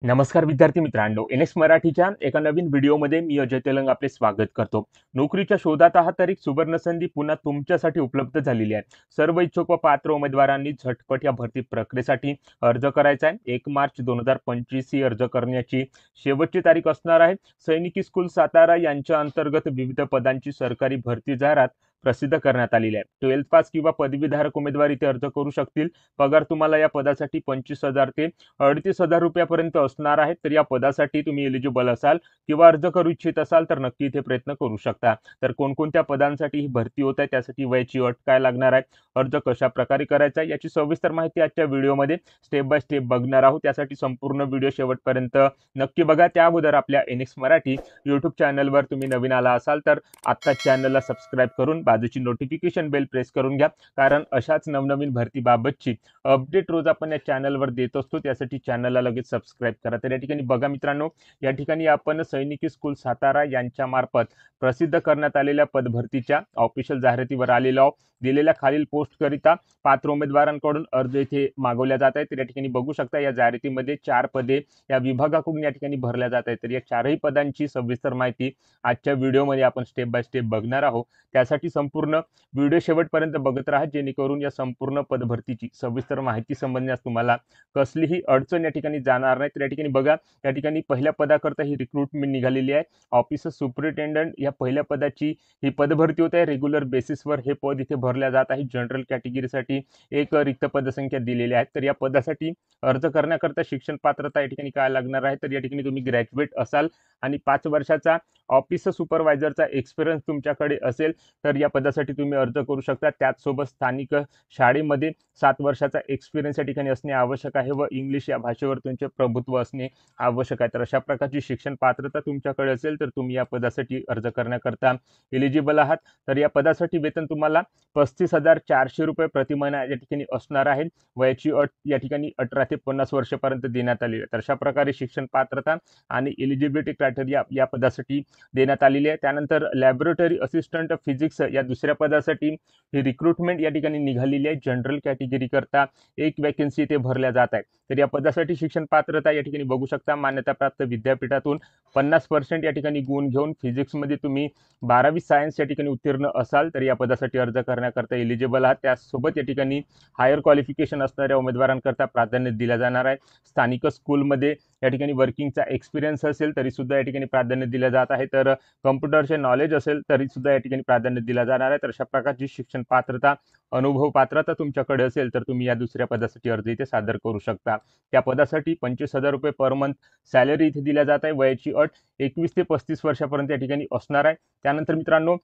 नमस्कार विद्यार्थी मित्रांनो, एन.एस. मराठीच्या एका नवीन व्हिडिओमध्ये मी अजय तेलंग आपले स्वागत करतो. नोकरीच्या शोधात आहात तर एक सुवर्ण संधी पुन्हा तुमच्यासाठी उपलब्ध झालेली आहे. सर्व इच्छुक व पात्र उमेदवारांनी झटपट या भरती प्रक्रियेसाठी अर्ज करायचा आहे. 1 मार्च 2025 ही अर्ज करण्याची शेवटची तारीख असणार आहे. सैनिकी स्कूल सातारा यांच्या अंतर्गत विविध पदांची सरकारी भरती जाहिरात प्रसिद्ध करण्यात आलेली आहे. 12th पास किंवा पदवीधारक उमेदवार इथे अर्ज करू शकतील. पगार तुम्हाला या पदासाठी 25,000 ते 38,000 रुपयापर्यंत असणार आहे. तर या पदासाठी तुम्ही एलिजिबल असाल किंवा अर्ज करू इच्छित असाल तर नक्की इथे प्रयत्न करू शकता. तर कोणकोणत्या पदांसाठी ही भरती होत आहे, त्यासाठी वयाची अट काय लागणार आहे, अर्ज कशा प्रकारे करायचा आहे, याची सविस्तर माहिती आजच्या व्हिडिओमध्ये स्टेप बाय स्टेप बघणार आहोत. त्यासाठी संपूर्ण व्हिडिओ शेवटपर्यंत नक्की बघा. त्या अगोदर आपल्या एन.एक्स. मराठी यूट्यूब चॅनलवर तुम्ही नवीन आला असाल तर आत्ताच चॅनलला सबस्क्राईब करून बाजूची नोटिफिकेशन बेल प्रेस करून घ्या, कारण अशाच नवनवीन भरतीबाबतची अपडेट रोज आपण या चॅनलवर देत असतो. त्यासाठी चॅनलला लगेच सबस्क्राईब करा. तर या ठिकाणी बघा मित्रांनो, या ठिकाणी आपण सैनिकी स्कूल सातारा यांच्या मार्फत प्रसिद्ध करण्यात आलेल्या पदभरतीच्या ऑफिशियल जाहिरातीवर आलेलो आहोत. दिलेल्या खालील पोस्ट करिता पात्र उमेदवारांकडून अर्ज इथे मागवल्या जात आहेत. तर या ठिकाणी बघू शकता, या जाहिरातीमध्ये 4 पदे या विभागाकडून या ठिकाणी भरल्या जात आहेत. तर या 4ही पदांची सविस्तर माहिती आजच्या व्हिडिओमध्ये आपण स्टेप बाय स्टेप बघणार आहोत. त्यासाठी संपूर्ण व्हिडिओ शेवटपर्यंत बघत राहा, जेणेकरून या संपूर्ण पदभरतीची सविस्तर माहिती समजण्यास तुम्हाला कसलीही अडचण या ठिकाणी जाणार नाही. तर या ठिकाणी बघा, या ठिकाणी पहिल्या पदाकरता ही रिक्रुटमेंट निघालेली आहे. ऑफिसर सुपरिटेंडंट या पहिल्या पदाची ही पदभरती होत आहे. रेग्युलर बेसिसवर हे पद इथे भरल्या जात आहे. जनरल कॅटेगरीसाठी एक रिक्त पदसंख्या दिलेली आहे. तर या पदासाठी अर्ज करण्याकरता शिक्षण पात्रता या ठिकाणी काय लागणार आहे, तर या ठिकाणी तुम्ही ग्रॅज्युएट असाल आणि 5 वर्षाचा ऑफिस सुपरवायझरचा एक्सपिरियन्स तुमच्याकडे असेल तर या पदासाठी तुम्ही अर्ज करू शकता. त्याचसोबत स्थानिक शाळेमध्ये 7 वर्षाचा एक्सपिरियन्स या ठिकाणी असणे आवश्यक आहे व इंग्लिश या भाषेवर तुमचे प्रभुत्व असणे आवश्यक आहे. तर अशा प्रकारची शिक्षण पात्रता तुमच्याकडे असेल तर तुम्ही या पदासाठी अर्ज करण्याकरता एलिजिबल आहात. तर या पदासाठी वेतन तुम्हाला 35,400 रुपये प्रति महिना या ठिकाणी असणार आहे. वयाची अट या ठिकाणी 18 ते 50 वर्षापर्यंत देण्यात आलेली आहे. तर अशा प्रकारे शिक्षण पात्रता आणि एलिजिबिलिटी क्रायटेरिया या पदासाठी देण्यात आलेली आहे. त्यानंतर लॅबोरेटरी असिस्टंट फिजिक्स या दुसऱ्या पदासाठी ही रिक्रुटमेंट या ठिकाणी निघालेली आहे. जनरल कॅटेगरी करता एक वॅकन्सी इथे भरल्या जात आहे. तर या पदासाठी शिक्षण पात्रता या ठिकाणी बघू शकता, मान्यताप्राप्त विद्यापीठातून 50% या ठिकाणी गुण घेऊन फिजिक्समध्ये तुम्ही 12वी सायन्स या ठिकाणी उत्तीर्ण असाल तर या पदासाठी अर्ज करण्याकरता एलिजिबल आहात. त्यासोबत या ठिकाणी हायर क्वालिफिकेशन असणाऱ्या उमेदवारांकरता प्राधान्य दिलं जाणार आहे. स्थानिक स्कूलमध्ये या ठिकाणी वर्किंगचा एक्सपिरियन्स असेल तरी सुद्धा या ठिकाणी प्राधान्य दिलं जात आहे. तर कम्प्युटरचे नॉलेज असेल तरी सुद्धा या ठिकाणी प्राधान्य दिलं जाणार आहे. तर अशा प्रकारची शिक्षण पात्रता, अनुभव पात्रता तुमच्याकडे असेल तर तुम्ही या दुसऱ्या पदासाठी अर्ज इथे सादर करू शकता. त्या पदासाठी 25,000 रुपये पर मंथ सॅलरी इथे दिल्या जात आहे. वयाची अट 21 ते 35 वर्षापर्यंत या ठिकाणी असणार आहे. त्यानंतर मित्रांनो,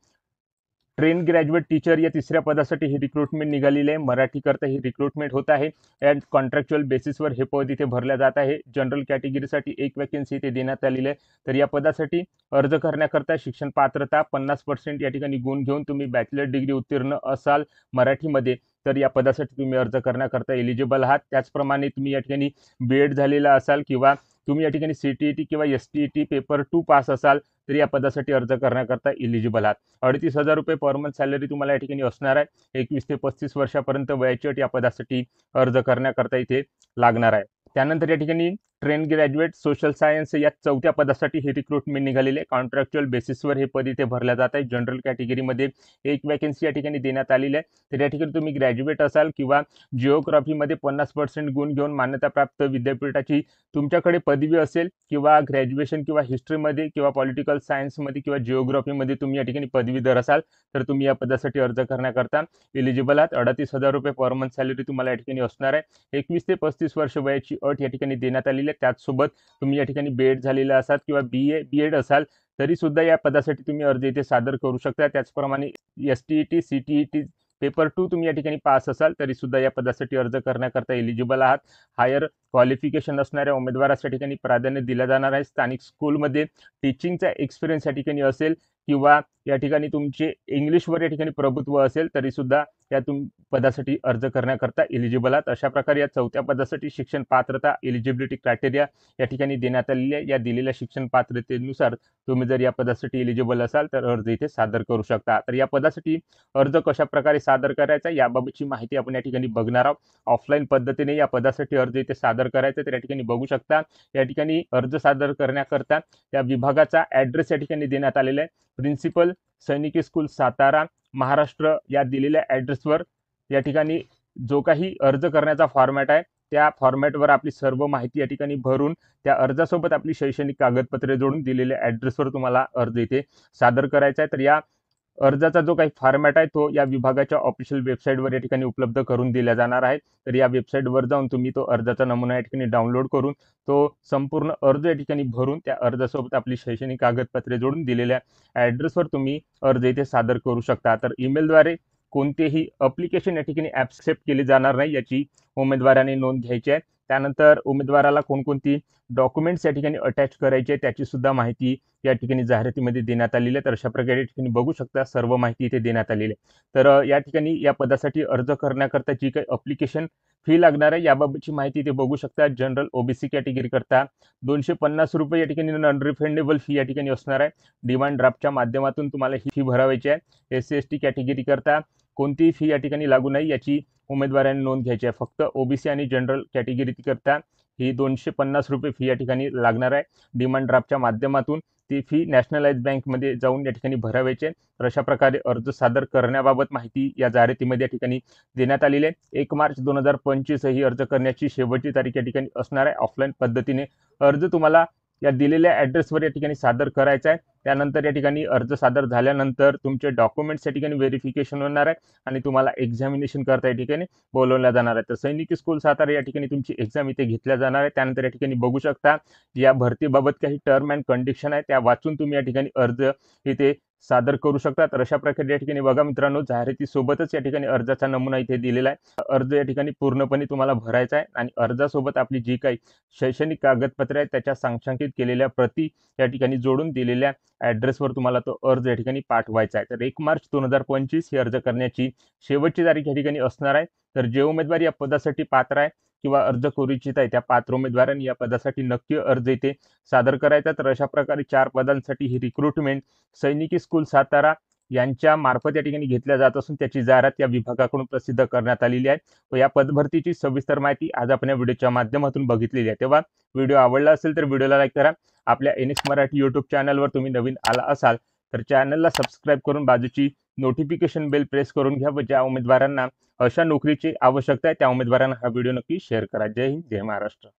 ट्रेन ग्रॅज्युएट टीचर या तिसऱ्या पदासाठी ही रिक्रुटमेंट निघालेली आहे. मराठीकरता ही रिक्रुटमेंट होत आहे. अँड कॉन्ट्रॅक्च्युअल बेसिसवर हे पद इथे भरल्या जात आहे. जनरल कॅटेगरीसाठी एक वॅकन्सी इथे देण्यात आलेली आहे. तर या पदासाठी अर्ज करण्याकरता शिक्षण पात्रता 50% या ठिकाणी गुण घेऊन तुम्ही बॅचलर डिग्री उत्तीर्ण असाल मराठीमध्ये तर या पदासाठी तुम्ही अर्ज करण्याकरता एलिजिबल आहात. त्याचप्रमाणे तुम्ही या ठिकाणी बी.एड झालेला असाल किंवा तुम्ही या ठिकाणी CTET किंवा STET पेपर 2 पास असाल तर या पदासाठी अर्ज करण्याकरता एलिजिबल आहात. 38,000 रुपये पर मंथ सॅलरी तुम्हाला या ठिकाणी असणार आहे. 21 ते 35 वर्षापर्यंत वयाची अट या पदासाठी अर्ज करण्याकरता इथे लागणार आहे. त्यानंतर या ठिकाणी ट्रेन ग्रॅज्युएट सोशल सायन्स या 4थ्या पदासाठी ही रिक्रुटमेंट निघालेली आहे. कॉन्ट्रॅक्च्युअल बेसिसवर हे पद इथे भरल्या जात आहे. जनरल कॅटेगरीमध्ये एक वॅकन्सी या ठिकाणी देण्यात आलेली आहे. तर या ठिकाणी तुम्ही ग्रॅज्युएट असाल किंवा जिओग्राफीमध्ये 50% गुण घेऊन मान्यताप्राप्त विद्यापीठाची तुमच्याकडे पदवी असेल किंवा ग्रॅज्युएशन किंवा हिस्ट्रीमध्ये किंवा पॉलिटिकल सायन्समध्ये किंवा जिओग्राफीमध्ये तुम्ही या ठिकाणी पदवीधर असाल तर तुम्ही या पदासाठी अर्ज करण्याकरता एलिजिबल आहात. 38,000 रुपये पर मंथ सॅलरी तुम्हाला या ठिकाणी असणार आहे. 21 ते 35 वर्ष वयाची अट या ठिकाणी देण्यात आलेली आहे. त्याचसोबत तुम्ही या ठिकाणी बी.एड झालेला असाल किंवा बी.एड असाल तरी सुद्धा या पदासाठी तुम्ही अर्ज इथे सादर करू शकता. त्याचप्रमाणे STET CTET पेपर 2 तुम्ही या ठिकाणी पास असाल तरी सुद्धा या पदासाठी अर्ज करण्याकरता एलिजिबल आहात. हायर क्वालिफिकेशन असणाऱ्या उमेदवाराच्या ठिकाणी प्राधान्य दिलं जाणार आहे. स्थानिक स्कूलमध्ये टीचिंगचा एक्सपिरियन्स या ठिकाणी असेल किंवा या ठिकाणी तुमचे इंग्लिशवर या ठिकाणी प्रभुत्व असेल तरी सुद्धा या पदासाठी अर्ज करण्याकरता एलिजिबल आहात। अशा प्रकारे या 4थ्या पदासाठी शिक्षण पात्रता एलिजिबिलिटी क्रायटेरिया या ठिकाणी देण्यात आलेली आहे। या दिलेल्या शिक्षण पात्रतेनुसार तुम्ही जर या पदासाठी एलिजिबल असाल तर अर्ज इथे सादर करू शकता। तर या पदासाठी अर्ज कशा प्रकारे सादर करायचा याबाबतची माहिती आपण या ठिकाणी बघणार आहोत। ऑफलाईन पद्धतीने या पदासाठी अर्ज इथे सादर करायचा तर या ठिकाणी बघू शकता। या ठिकाणी अर्ज सादर करण्याकरता त्या विभागाचा ॲड्रेस या ठिकाणी देण्यात आलेला आहे। प्रिन्सिपल सैनिकी स्कूल सातारा महाराष्ट्र या दिलेल्या ॲड्रेसवर या ठिकाणी जो काही अर्ज करण्याचा फॉर्मॅट आहे त्या फॉर्मॅटवर आपली सर्व माहिती या ठिकाणी भरून त्या अर्जासोबत आपली शैक्षणिक कागदपत्रे जोडून दिलेल्या ॲड्रेसवर तुम्हाला अर्ज इथे सादर करायचा आहे। तर या अर्जाचा जो काही फॉर्मॅट आहे तो या विभागाच्या ऑफिशियल वेबसाईटवर या ठिकाणी उपलब्ध करून दिला जाणार आहे। तर या वेबसाईटवर जाऊन तुम्ही तो अर्जाचा नमुना या ठिकाणी डाउनलोड करून तो संपूर्ण अर्ज या ठिकानी भरून त्या अर्जासोबत आपली शैक्षणिक कागदपत्रे जोडून दिलेल्या ॲड्रेसवर तुम्ही अर्ज इथे सादर करू शकता। तर ईमेलद्वारे कोणतेही ॲप्लिकेशन या ठिकाणी ॲक्सेप्ट केले जाणार नाही याची उमेदवाराने नोंद घ्यायची आहे। त्यानंतर उमेदवाराला कोणकोणती डॉक्युमेंट्स या ठिकाणी अटॅच करायचे त्याची सुद्धा माहिती या ठिकाणी जाहिरातीमध्ये देण्यात आलेली आहे। तर अशा प्रकारे या ठिकाणी बघू शकता सर्व माहिती इथे देण्यात आलेली आहे। तर या ठिकाणी या पदासाठी अर्ज करण्याकरता जी काही ॲप्लिकेशन फी लागणार आहे याबाबतची माहिती इथे बघू शकता। जनरल ओबीसी कॅटेगरी करता 250 रुपये या ठिकाणी नॉन रिफंडेबल फी या ठिकाणी असणार आहे। डिमांड ड्राफ्टच्या माध्यमातून तुम्हाला ही फी भरावायची आहे। SC/ST कॅटेगरी करता कोणतीही फी या ठिकाणी लागू नाही याची उमेदवारांनी नोंद घ्यायची आहे। फक्त ओबीसी आणि जनरल कॅटेगरी करता ही 250 रुपये फी या ठिकाणी लागणार आहे। डिमांड ड्राफ्टच्या माध्यमातून ती फी नॅशनलाइज बँकमध्ये जाऊन या ठिकाणी भरावायची आहे। तर अशा प्रकारे अर्ज सादर करण्याबाबत माहिती या जाहिरातीमध्ये या ठिकाणी देण्यात आलेली आहे। 1 मार्च 2025 ही अर्ज करण्याची शेवटची तारीख या ठिकाणी असणार आहे। ऑफलाईन पद्धतीने अर्ज तुम्हाला या दिलेल्या ॲड्रेसवर या ठिकाणी सादर करायचा आहे। त्यानंतर या ठिकाणी अर्ज सादर झाल्यानंतर तुमचे डॉक्युमेंट्स या ठिकाणी व्हेरिफिकेशन होणार आहे आणि तुम्हाला एक्झामिनेशन करता या ठिकाणी बोलवल्या जाणार आहे। तर सैनिकी स्कूल सातारा या ठिकाणी तुमची एक्झाम इथे घेतल्या जाणार आहे। त्यानंतर या ठिकाणी बघू शकता या भरतीबाबत काही टर्म अँड कंडिशन आहे त्या वाचून तुम्ही या ठिकाणी अर्ज इथे सादर करू शकता। तर अशा प्रकारे या ठिकाणी बघा मित्रांनो जाहिरातीसोबतच या ठिकाणी अर्जाचा नमुना इथे दिलेला आहे। अर्ज या ठिकाणी पूर्णपणे तुम्हाला भरायचा आहे आणि अर्जासोबत आपली जी काही शैक्षणिक कागदपत्रे आहेत त्याच्या सांख्यिकीत केलेल्या प्रती या ठिकाणी जोडून दिलेल्या ॲड्रेसवर तुम्हाला तो अर्ज या ठिकाणी पाठवायचा आहे। तर 1 मार्च 2025 ही अर्ज करण्याची शेवटची तारीख या ठिकाणी असणार आहे। तर जे उमेदवार या पदासाठी पात्र आहे किंवा अर्ज करू इच्छित आहे त्या पात्र उमेदवारांनी या पदासाठी नक्की अर्ज इथे सादर करायचा। तर अशा प्रकारे 4 पदांसाठी ही रिक्रुटमेंट सैनिकी स्कूल सातारा यांच्या मार्फत या ठिकाणी घेतल्या जात असून त्याची जाहिरात या विभागाकडून प्रसिद्ध करण्यात आलेली आहे। व या पदभरतीची सविस्तर माहिती आज आपण या व्हिडिओच्या माध्यमातून बघितलेली आहे। तेव्हा व्हिडिओ आवडला असेल तर व्हिडिओला लाईक करा। आपल्या NX मराठी यूट्यूब चॅनलवर तुम्ही नवीन आला असाल तर चॅनलला सबस्क्राईब करून बाजूची नोटिफिकेशन बेल प्रेस करून घ्या व ज्या उमेदवारांना अशा नोकरीची आवश्यकता आहे त्या उमेदवारांना हा व्हिडिओ नक्की शेअर करा। जय हिंद, जय महाराष्ट्र।